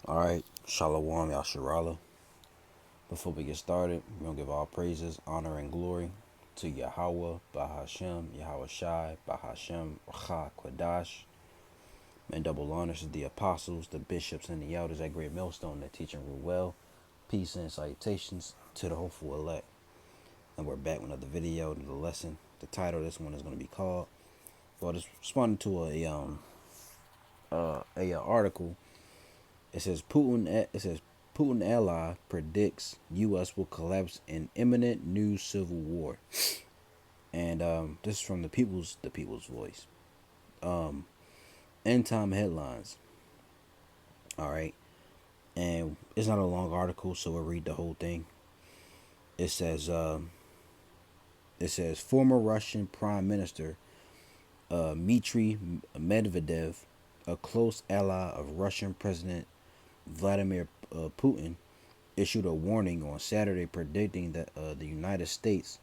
Alright, Shalom Yasharala. Before we get started, we're going to give all praises, honor, and glory to Yahweh, Bahashem, Yahweh Shai, Bahashem, Racha, Kwadash, and double honors to the apostles, the bishops, and the elders at Great Millstone that teach and rule well. Peace and salutations to the hopeful elect. And we're back with another video, another lesson. The title of this one is going to be called, well, just responding to a article. It says Putin ally predicts U.S. will collapse in imminent new civil war, and this is from the people's voice. End time headlines. All right, and it's not a long article, so we'll read the whole thing. It says former Russian Prime Minister Dmitry Medvedev, a close ally of Russian President Vladimir Putin, issued a warning on Saturday predicting that the United States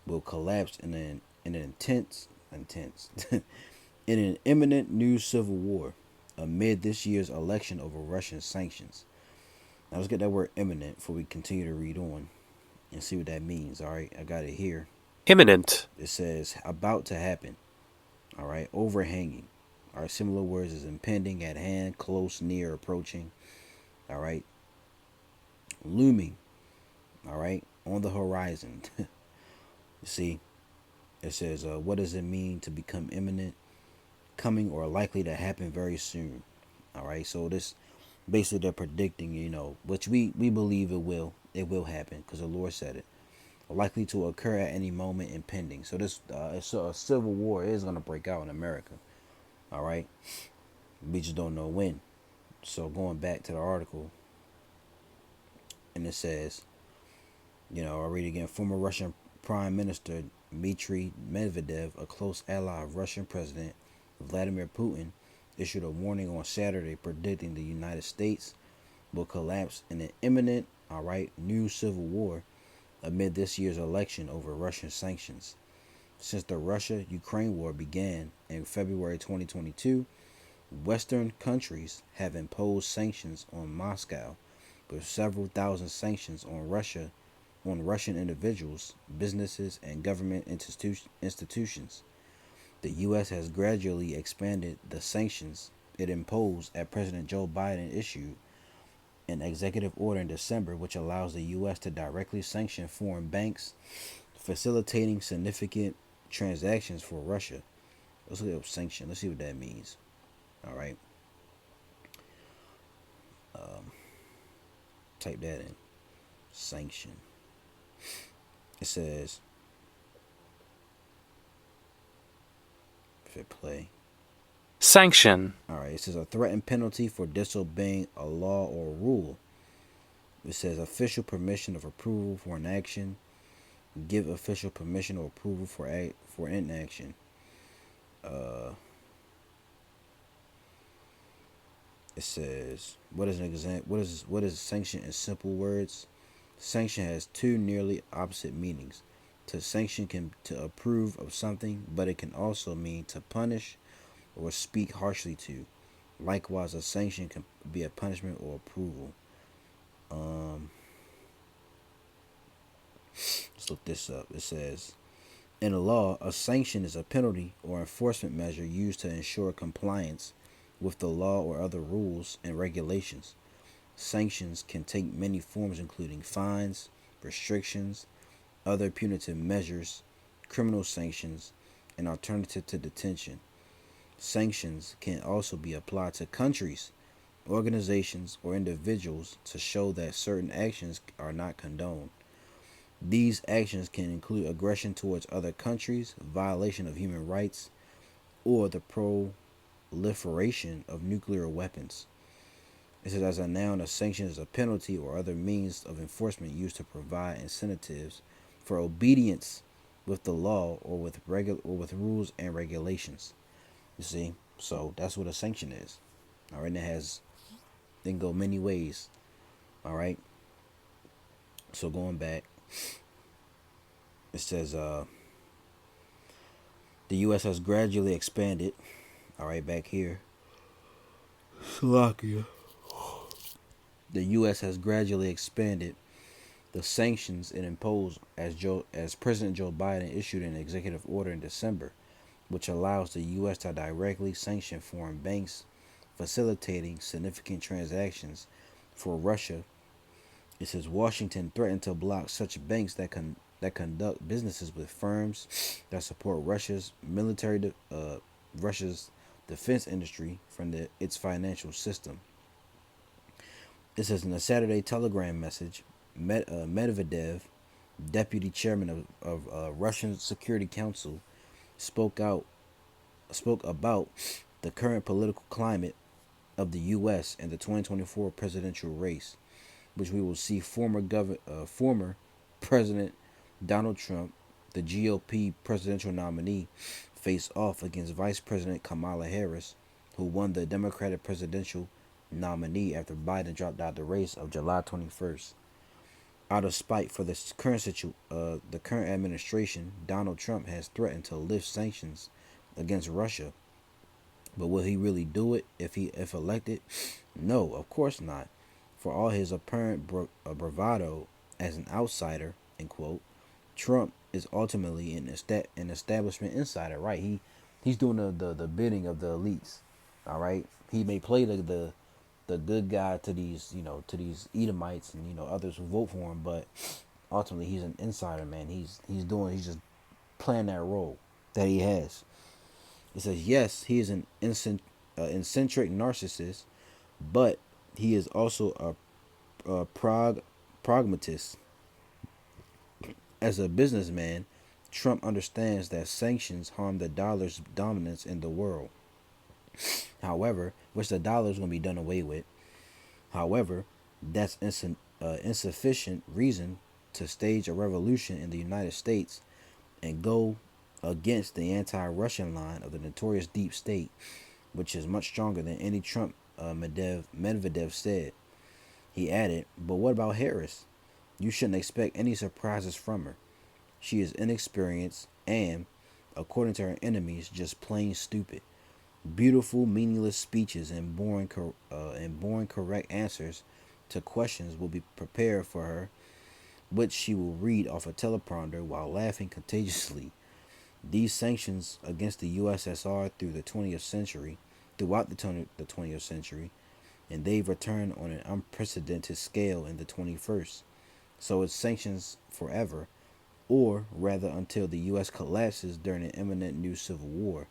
will collapse in an intense in an imminent new civil war amid this year's election over Russian sanctions. Now let's get that word imminent before we continue to read on and see what that means. All right, I got it here. Imminent. It says about to happen. All right, overhanging. All right, similar words as impending, at hand, close, near, approaching. All right, looming. All right, on the horizon. You see, it says, what does it mean to become imminent? Coming or likely to happen very soon. All right, so this basically they're predicting, which we believe it will happen because the Lord said it. Likely to occur at any moment, impending. So this so a civil war is going to break out in America. All right, we just don't know when. So going back to the article, and it says, I'll read again. Former Russian Prime Minister Dmitry Medvedev, a close ally of Russian President Vladimir Putin, issued a warning on Saturday predicting the United States will collapse in an imminent, new civil war amid this year's election over Russian sanctions. Since the Russia-Ukraine war began in February 2022, Western countries have imposed sanctions on Moscow, with several thousand sanctions on Russian individuals, businesses, and government institutions. The U.S. has gradually expanded the sanctions it imposed as President Joe Biden issued an executive order in December, which allows the U.S. to directly sanction foreign banks, facilitating significant transactions for Russia. Let's look up sanction. Let's see what that means. All right. Type that in. Sanction. It says, if it play. Sanction. All right. It says a threat and penalty for disobeying a law or rule. It says official permission of approval for an action. Give official permission or approval for inaction. It says, what is an example? What is sanction in simple words? Sanction has two nearly opposite meanings. To sanction can to approve of something, but it can also mean to punish or speak harshly to. Likewise, a sanction can be a punishment or approval. Let's look this up. It says, in the law, a sanction is a penalty or enforcement measure used to ensure compliance with the law or other rules and regulations. Sanctions can take many forms, including fines, restrictions, other punitive measures, criminal sanctions, and alternative to detention. Sanctions can also be applied to countries, organizations, or individuals to show that certain actions are not condoned. These actions can include aggression towards other countries, violation of human rights, or the proliferation of nuclear weapons. It says, as a noun, a sanction is a penalty or other means of enforcement used to provide incentives for obedience with the law or with rules and regulations. You see, so that's what a sanction is. All right, and it can go many ways. All right. So going back, it says the U.S. has gradually expanded. All right, back here. Slovakia. The U.S. has gradually expanded the sanctions it imposed as President Joe Biden issued an executive order in December, which allows the U.S. to directly sanction foreign banks, facilitating significant transactions for Russia. It says Washington threatened to block such banks that conduct businesses with firms that support Russia's defense industry from its financial system. It says in a Saturday Telegram message, Medvedev, deputy chairman of Russian Security Council, spoke out spoke about the current political climate of the U.S. and the 2024 presidential race, which we will see former President Donald Trump, the GOP presidential nominee, face off against Vice President Kamala Harris, who won the Democratic presidential nominee after Biden dropped out the race of July 21st. Out of spite for the current administration, Donald Trump has threatened to lift sanctions against Russia. But will he really do it if elected? No, of course not. For all his apparent bravado as an outsider, end quote, Trump is ultimately an establishment insider, right? He's doing the bidding of the elites, all right. He may play the good guy to these Edomites and others who vote for him, but ultimately he's an insider, man. He's just playing that role that he has. It says yes, he is an eccentric narcissist, but he is also a pragmatist. As a businessman, Trump understands that sanctions harm the dollar's dominance in the world. However, which the dollar is going to be done away with. However, that's insufficient reason to stage a revolution in the United States and go against the anti-Russian line of the notorious deep state, which is much stronger than any Trump Medvedev said. He added, but what about Harris? You shouldn't expect any surprises from her. She is inexperienced and, according to her enemies, just plain stupid. Beautiful, meaningless speeches and boring correct answers to questions will be prepared for her, which she will read off a teleprompter while laughing contagiously. These sanctions against the USSR throughout the 20th century, and they've returned on an unprecedented scale in the 21st. So it's sanctions forever, or rather until the U.S. collapses during an imminent new civil war.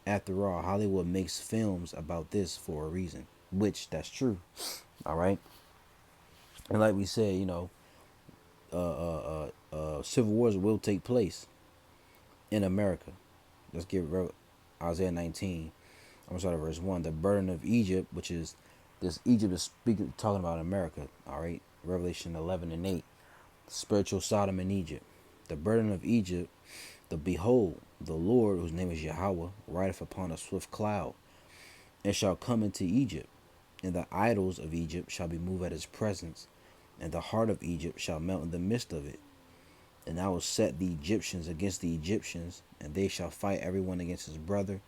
After all, Hollywood makes films about this for a reason, which that's true. All right, and like we said, civil wars will take place in America. Let's get Isaiah 19. I'm gonna start at verse 1. The burden of Egypt, which is this Egypt is talking about America. All right, Revelation 11 and 8. Spiritual Sodom in Egypt. The burden of Egypt. The behold, the Lord, whose name is Yahweh, rideth upon a swift cloud, and shall come into Egypt, and the idols of Egypt shall be moved at his presence, and the heart of Egypt shall melt in the midst of it. And I will set the Egyptians against the Egyptians, and they shall fight everyone against his brother,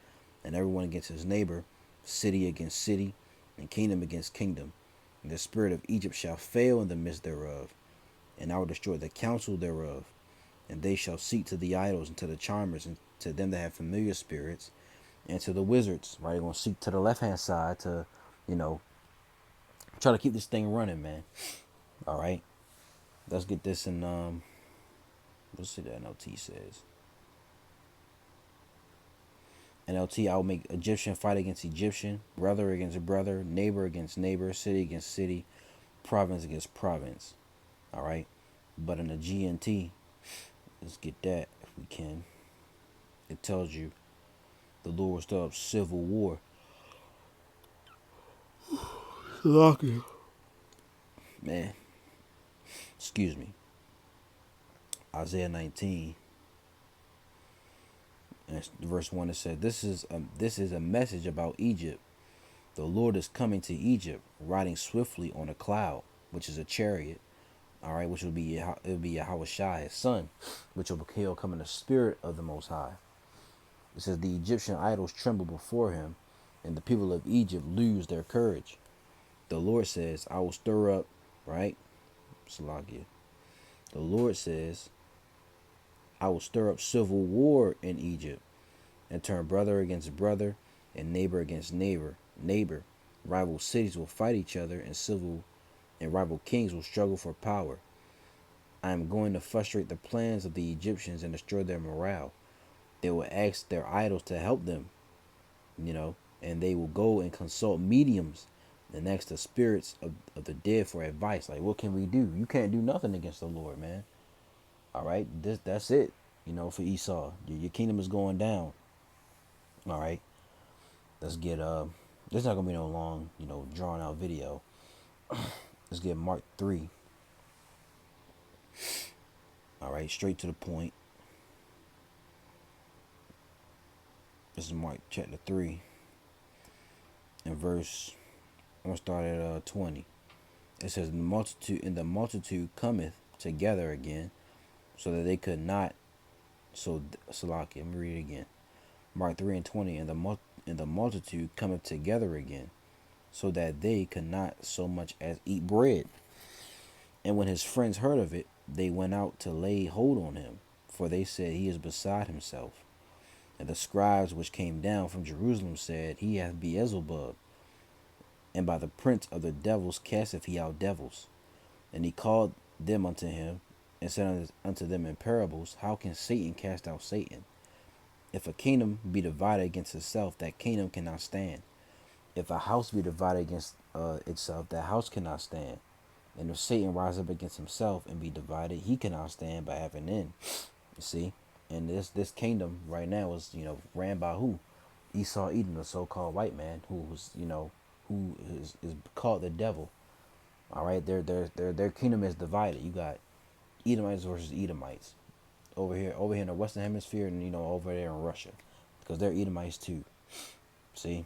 and everyone against his neighbor, city against city, and kingdom against kingdom. And the spirit of Egypt shall fail in the midst thereof, and I will destroy the counsel thereof. And they shall seek to the idols and to the charmers and to them that have familiar spirits and to the wizards. Right, they're gonna seek to the left hand side to, you know, try to keep this thing running, man. All right, let's get this in. Let's see what NLT says. NLT, I will make Egyptian fight against Egyptian, brother against brother, neighbor against neighbor, city against city, province against province. All right, but in the GNT, let's get that if we can. It tells you the Lord will start up civil war. Lucky. Man, excuse me. Isaiah 19, and verse 1, it said, This is a message about Egypt. The Lord is coming to Egypt, riding swiftly on a cloud, which is a chariot. All right, which will be Yahweh Shai, his son, which he'll come in the spirit of the Most High. It says the Egyptian idols tremble before him, and the people of Egypt lose their courage. The Lord says, I will stir up, right? Salakia. The Lord says, I will stir up civil war in Egypt and turn brother against brother and neighbor against neighbor. Rival cities will fight each other and rival kings will struggle for power. I am going to frustrate the plans of the Egyptians and destroy their morale. They will ask their idols to help them, and they will go and consult mediums and ask the spirits of the dead for advice. Like, what can we do? You can't do nothing against the Lord, man. All right, that's it. For Esau, your kingdom is going down. All right, let's get There's not gonna be no long, drawn out video. Let's get Mark 3. All right, straight to the point. This is Mark chapter 3 and verse. I'm gonna start at 20. It says, the multitude cometh together again, so that they could not. So Salaki, let me read it again. Mark 3 and 20, and the multitude cometh together again, so that they could not so much as eat bread. And when his friends heard of it, they went out to lay hold on him, for they said, he is beside himself. And the scribes which came down from Jerusalem said, he hath Beelzebub, and by the prince of the devils casteth he out devils. And he called them unto him, and said unto them in parables, how can Satan cast out Satan? If a kingdom be divided against itself, that kingdom cannot stand. If a house be divided against itself, that house cannot stand. And if Satan rise up against himself and be divided, he cannot stand by having end. You see? And this kingdom right now is, ran by who? Esau Edom, the so-called white man, who is called the devil. All right, their kingdom is divided. You got Edomites versus Edomites over here in the Western Hemisphere, and over there in Russia, because they're Edomites too. See,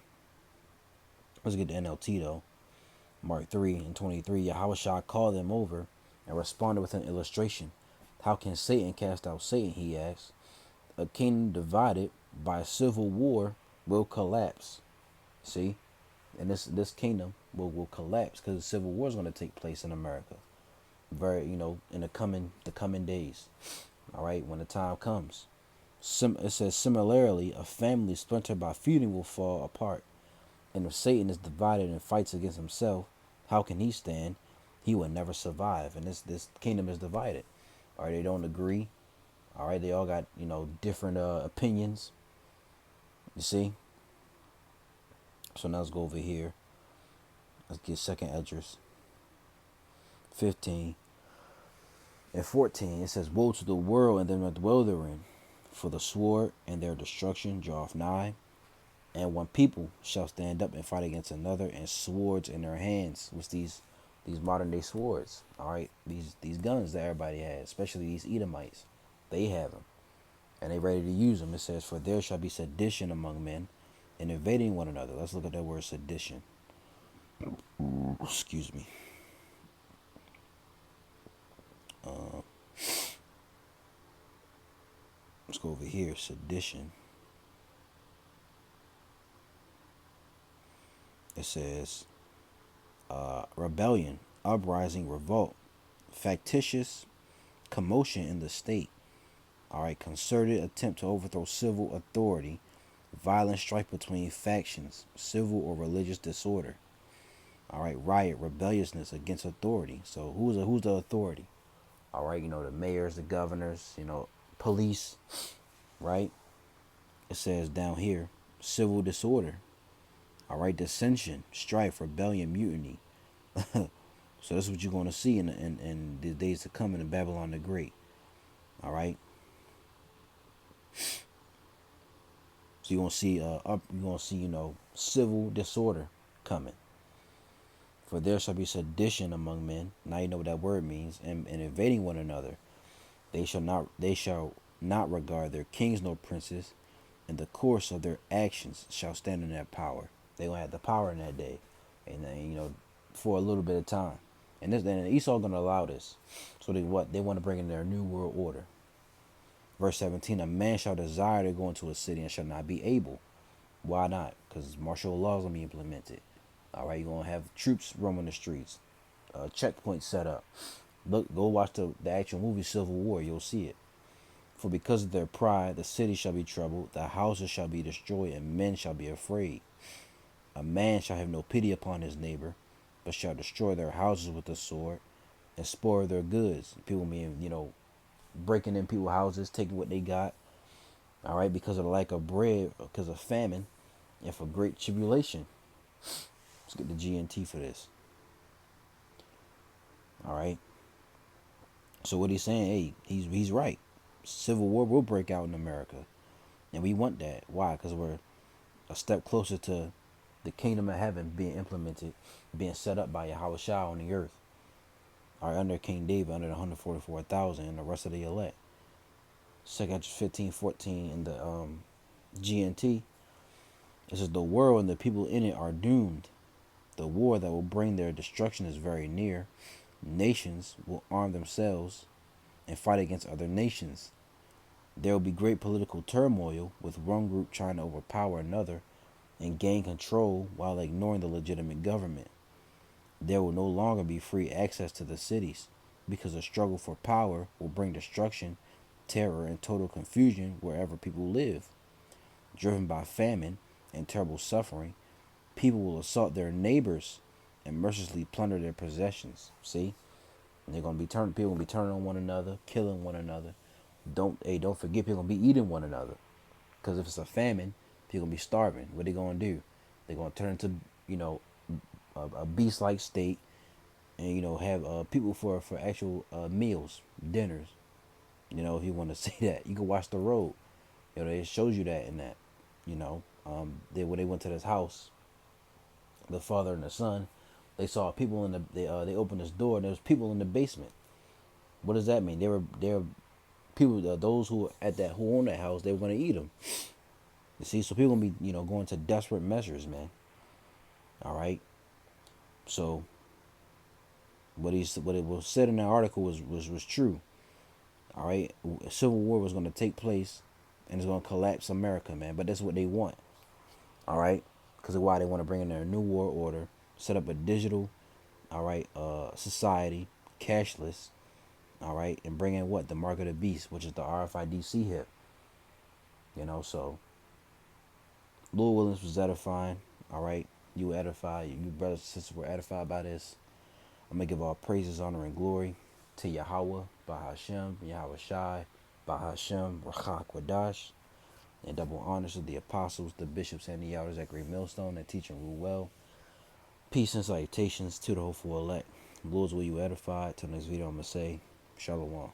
let's get the NLT though. Mark 3 and 23. Yahushua called them over and responded with an illustration. How can Satan cast out Satan? He asked. A kingdom divided by civil war will collapse. See, and this kingdom will collapse because civil war is going to take place in America. Very, in the coming days. All right, when the time comes. It says, similarly, a family splintered by feuding will fall apart. And if Satan is divided and fights against himself, how can he stand? He will never survive. And this kingdom is divided. All right, they don't agree. All right, they all got, different opinions. You see? So now let's go over here. Let's get second Esdras 15 and 14. It says, woe to the world and them that dwell therein, for the sword and their destruction draweth nigh. And one people shall stand up and fight against another, and swords in their hands. With these modern day swords. All right, these guns that everybody has, especially these Edomites, they have them, and they ready to use them. It says, for there shall be sedition among men, and invading one another. Let's look at that word sedition. Excuse me. Let's go over here. Sedition. It says, rebellion, uprising, revolt, factitious commotion in the state. All right, concerted attempt to overthrow civil authority, violent strife between factions, civil or religious disorder. All right, riot, rebelliousness against authority. So who's the authority? All right, the mayors, the governors, police, right? It says down here, civil disorder. All right, dissension, strife, rebellion, mutiny. So that's what you're going to see in the days to come in Babylon the Great. All right. So you're gonna see civil disorder coming. For there shall be sedition among men. Now you know what that word means, and invading one another. They shall not regard their kings nor princes, and the course of their actions shall stand in their power. They gonna have the power in that day, and for a little bit of time. And Esau gonna allow this. So they want to bring in their new world order. Verse 17, a man shall desire to go into a city and shall not be able. Why not? Because martial laws will be implemented. All right, you're gonna have troops roaming the streets, checkpoints set up. Look, go watch the actual movie Civil War. You'll see it. For because of their pride, the city shall be troubled, the houses shall be destroyed, and men shall be afraid. A man shall have no pity upon his neighbor, but shall destroy their houses with the sword, and spoil their goods. People being, breaking in people's houses, taking what they got. All right, because of the lack of bread, because of famine, and for great tribulation. Let's get the GNT for this. All right. So what he's saying, hey, he's right. Civil war will break out in America, and we want that. Why? Because we're a step closer to the kingdom of heaven being implemented, being set up by Yahweh Shah on the earth. All right, under King David, under the 144,000, and the rest of the elect. 2 15:14 in the GNT. It says the world and the people in it are doomed. The war that will bring their destruction is very near. Nations will arm themselves and fight against other nations. There will be great political turmoil, with one group trying to overpower another and gain control while ignoring the legitimate government. There will no longer be free access to the cities, because the struggle for power will bring destruction, terror, and total confusion wherever people live. Driven by famine and terrible suffering, people will assault their neighbors and mercilessly plunder their possessions. See? And they're gonna be turning people gonna be turning on one another, killing one another. Don't forget people gonna be eating one another. Because if it's a famine, people gonna be starving. What they gonna do? They're gonna turn into, you know, a beast like state, and have people for actual meals, dinners. If you want to say that, you can watch The Road. It shows you that in that. When they went to this house, the father and the son, they saw people in the they opened this door and there was people in the basement. What does that mean? They were people, those who own that house. They were gonna eat them. You see, so people gonna be going to desperate measures, man. All right. So what it was said in that article was true. All right, a civil war was gonna take place, and it's gonna collapse America, man. But that's what they want. All right, because of why they want to bring in their new world order, set up a digital, all right, society, cashless, all right, and bring in what the mark of the beast, which is the RFID hip. So Lord Williams was edifying. All right, you edified. You brothers and sisters were edified by this. I'm gonna give all praises, honor, and glory to Yahweh, Bahashem, Yahweh Shai, Bahashem, Rachak Wadash, and double honors to the apostles, the bishops, and the elders at Great Millstone that teach and rule well. Peace and salutations to the hopeful elect. Lord's will you edify. Till next video, I'm gonna say Shalom.